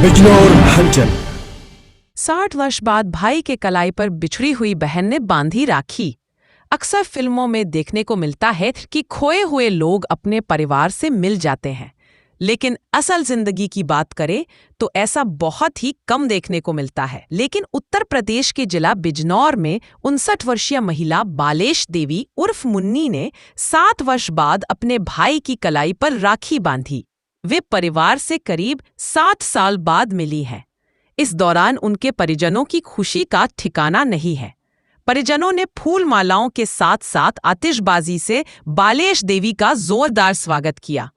बिजनौर हलचल। 60 वर्ष बाद भाई के कलाई पर बिछड़ी हुई बहन ने बांधी राखी। अक्सर फिल्मों में देखने को मिलता है कि खोए हुए लोग अपने परिवार से मिल जाते हैं, लेकिन असल जिंदगी की बात करें तो ऐसा बहुत ही कम देखने को मिलता है। लेकिन उत्तर प्रदेश के जिला बिजनौर में 59 वर्षीय महिला बालेश देवी उर्फ मुन्नी ने 7 वर्ष बाद अपने भाई की कलाई पर राखी बांधी। वे परिवार से करीब 7 साल बाद मिली हैं। इस दौरान उनके परिजनों की खुशी का ठिकाना नहीं है। परिजनों ने फूल मालाओं के साथ साथ आतिशबाजी से बालेश देवी का जोरदार स्वागत किया।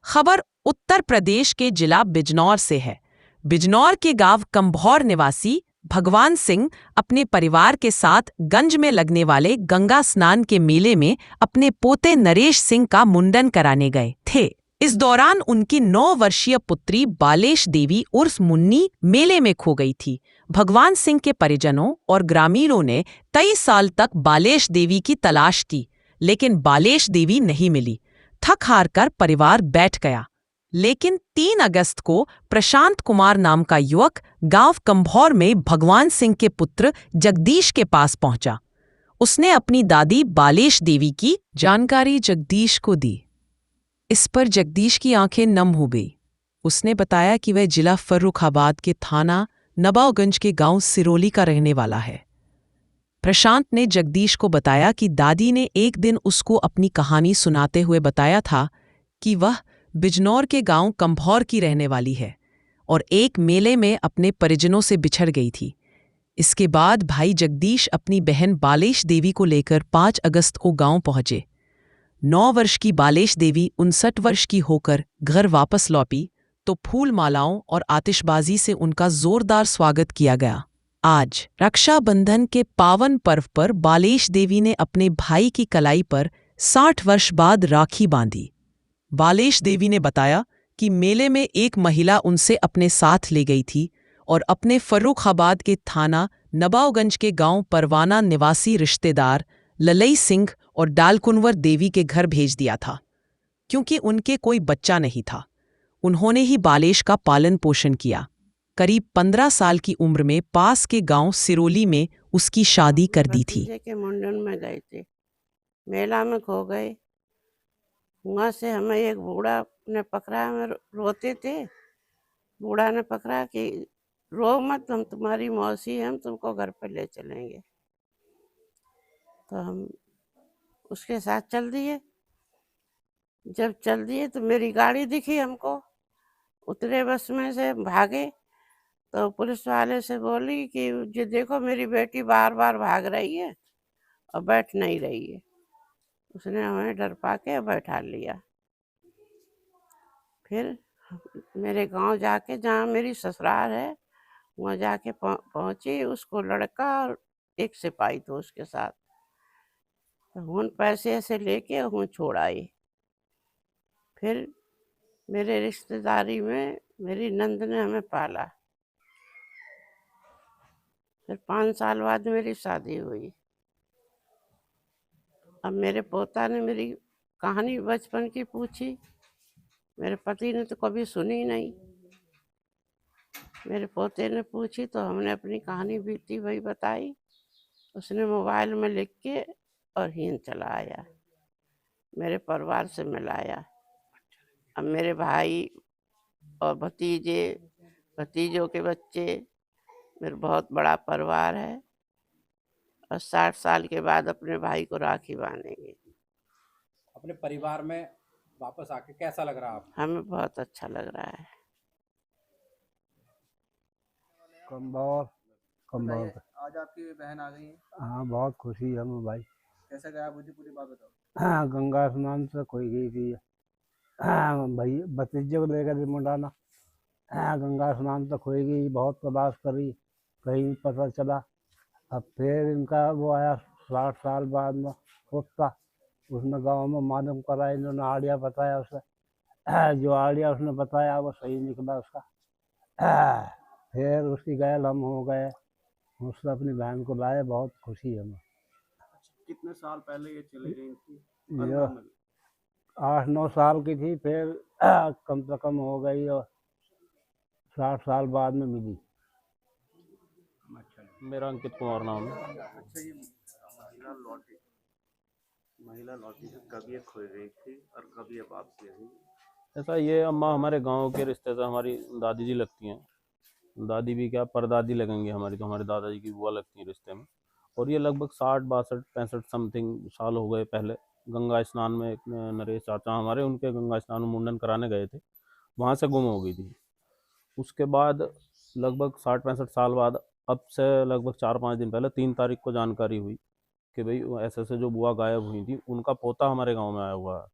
खबर उत्तर प्रदेश के जिला बिजनौर से है। बिजनौर के गांव कंभौर निवासी भगवान सिंह अपने परिवार के साथ गंज में लगने वाले गंगा स्नान के मेले में अपने पोते नरेश सिंह का मुंडन कराने गए थे। इस दौरान उनकी 9 वर्षीय पुत्री बालेश देवी उर्फ मुन्नी मेले में खो गई थी। भगवान सिंह के परिजनों और ग्रामीणों ने 23 साल तक बालेश देवी की तलाश की, लेकिन बालेश देवी नहीं मिली। थक हार कर परिवार बैठ गया। लेकिन 3 अगस्त को प्रशांत कुमार नाम का युवक गांव कंभौर में भगवान सिंह के पुत्र जगदीश के पास पहुंचा। उसने अपनी दादी बालेश देवी की जानकारी जगदीश को दी। इस पर जगदीश की आंखें नम हो गई। उसने बताया कि वह जिला फर्रुखाबाद के थाना नवाबगंज के गांव सिरोली का रहने वाला है। प्रशांत ने जगदीश को बताया कि दादी ने एक दिन उसको अपनी कहानी सुनाते हुए बताया था कि वह बिजनौर के गांव कंभौर की रहने वाली है और एक मेले में अपने परिजनों से बिछड़ गई थी। इसके बाद भाई जगदीश अपनी बहन बालेश देवी को लेकर 5 अगस्त को गांव पहुंचे। 9 वर्ष की बालेश देवी 59 वर्ष की होकर घर वापस लौटी तो फूल मालाओं और आतिशबाजी से उनका जोरदार स्वागत किया गया। आज रक्षाबंधन के पावन पर्व पर बालेश देवी ने अपने भाई की कलाई पर 60 वर्ष बाद राखी बांधी। बालेश देवी ने बताया कि मेले में एक महिला उनसे अपने साथ ले गई थी और अपने फर्रुखाबाद के थाना नवाबगंज के गांव परवाना निवासी रिश्तेदार ललई सिंह और डालकुंवर देवी के घर भेज दिया था। क्योंकि उनके कोई बच्चा नहीं था, उन्होंने ही बालेश का पालन पोषण किया। करीब 15 साल की उम्र में पास के गांव सिरोली में उसकी शादी कर दी थी। के मुंडन में गए थे, मेला में खो गए। वहाँ से हमें एक बूढ़ा ने पकड़ा, हमें रोते थे। बूढ़ा ने पकड़ा कि रो मत, हम तुम्हारी मौसी हैं, हम तुमको घर पे ले चलेंगे। तो हम उसके साथ चल दिए। जब चल दिए तो मेरी गाड़ी दिखी हमको, उतरे बस में से भागे तो पुलिस वाले से बोली कि ये देखो मेरी बेटी बार बार भाग रही है और बैठ नहीं रही है। उसने हमें डर पाके बैठा लिया। फिर मेरे गांव जाके, जहाँ मेरी ससुराल है, वहाँ जाके पहुंची। उसको लड़का और एक सिपाही तो उसके साथ, तो उन पैसे ऐसे लेके हूँ छोड़ आई। फिर मेरे रिश्तेदारी में मेरी नंद ने हमें पाला। फिर 5 साल बाद मेरी शादी हुई। अब मेरे पोता ने मेरी कहानी बचपन की पूछी। मेरे पति ने तो कभी सुनी नहीं। मेरे पोते ने पूछी तो हमने अपनी कहानी बीती वही बताई। उसने मोबाइल में लिख के और हीन चला आया, मेरे परिवार से मिलाया। अब मेरे भाई और भतीजे, भतीजों के बच्चे, मेरा बहुत बड़ा परिवार है। और 60 साल के बाद अपने भाई को राखी बांधेंगे। अपने परिवार में वापस आके कैसा लग रहा है आपको? हमें बहुत अच्छा लग रहा है। कंभौर आज आपकी बहन आ गई है, हाँ बहुत खुशी है हमें भाई। कैसा गया मुझे पूरी बात बताओ। हाँ गंगा स्नान से कोई गई थी। हाँ भाई भतीजे को लेकर के मुंडाना। हाँ गंगा स्नान से खोई गई, बहुत तलाश करी, कहीं नहीं पता चला। अब फिर इनका वो आया 60 साल बाद में पोता, उसने गांव में मालूम करा, इन्होंने आड़िया बताया उसे। जो आड़िया उसने बताया वो सही निकला उसका। फिर उसकी गैल हम हो गए, उसने अपनी बहन को लाए, बहुत खुशी है हमें। कितने साल पहले ये चली गई थी? ये 8-9 साल की थी, फिर कम से कम हो गई और 60 साल बाद में मिली। अच्छा। मेरा अंकित कुमार नाम है। अच्छा, ये महिला लौटी है, कब ये खो गई थी और कब ये वापसी आई? ऐसा ये अम्मा हमारे गांव के रिश्ते से हमारी दादी जी लगती हैं। दादी भी क्या परदादी लगेंगी हमारी, तो हमारे दादाजी की बुआ लगती हैं रिश्ते में। और ये लगभग 60 62 65 समथिंग साल हो गए पहले गंगा स्नान में, एक नरेश चाचा हमारे, उनके गंगा स्नान में मुंडन कराने गए थे, वहाँ से गुम हो गई थी। उसके बाद लगभग 60 65 साल बाद, अब से लगभग 4 5 दिन पहले 3 तारीख को जानकारी हुई कि भाई ऐसे ऐसे जो बुआ गायब हुई थी, उनका पोता हमारे गांव में आया हुआ है।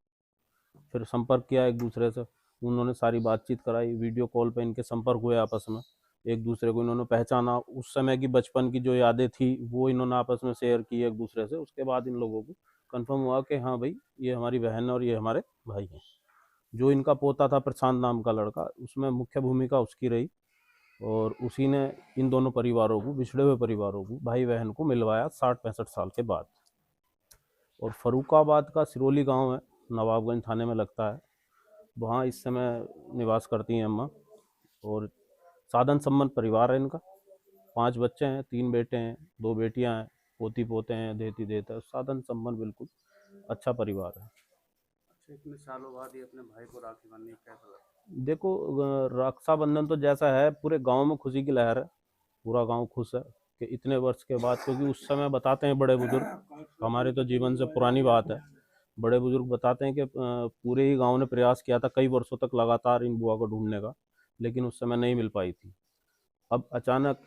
फिर संपर्क किया एक दूसरे से, उन्होंने सारी बातचीत कराई, वीडियो कॉल पे इनके संपर्क हुए आपस में, एक दूसरे को इन्होंने पहचाना, उस समय की बचपन की जो यादें थी वो इन्होंने आपस में शेयर की एक दूसरे से। उसके बाद इन लोगों को कंफर्म हुआ कि हाँ भाई ये हमारी बहन है और ये हमारे भाई हैं। जो इनका पोता था प्रशांत नाम का लड़का, उसमें मुख्य भूमिका उसकी रही, और उसी ने इन दोनों परिवारों को, बिछड़े हुए परिवारों को, भाई बहन को मिलवाया 60 65 साल के बाद। और फरुखाबाद का सिरोली गांव है, नवाबगंज थाने में लगता है, वहाँ इस समय निवास करती हैं अम्मा। और साधन संपन्न परिवार है इनका, 5 बच्चे हैं, 3 बेटे हैं, 2 बेटियां हैं, पोती पोते हैं, देती देता, साधन संपन्न बिल्कुल अच्छा परिवार है। अच्छा, इतने सालों बाद ये अपने भाई को राखी बांधने का कैसा लगा? देखो रक्षाबंधन तो जैसा है पूरे गांव में खुशी की लहर है, पूरा गांव खुश है कि इतने वर्ष के बाद, क्योंकि उस समय बताते हैं बड़े बुजुर्ग, हमारे तो जीवन से पुरानी बात है, बड़े बुजुर्ग बताते हैं कि पूरे ही गांव ने प्रयास किया था कई वर्षों तक लगातार इन बुआ को ढूंढने का, लेकिन उस समय नहीं मिल पाई थी। अब अचानक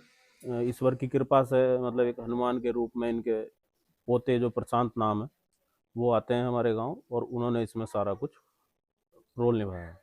ईश्वर की कृपा से, मतलब एक हनुमान के रूप में इनके पोते जो प्रशांत नाम है वो आते हैं हमारे गांव, और उन्होंने इसमें सारा कुछ रोल निभाया है।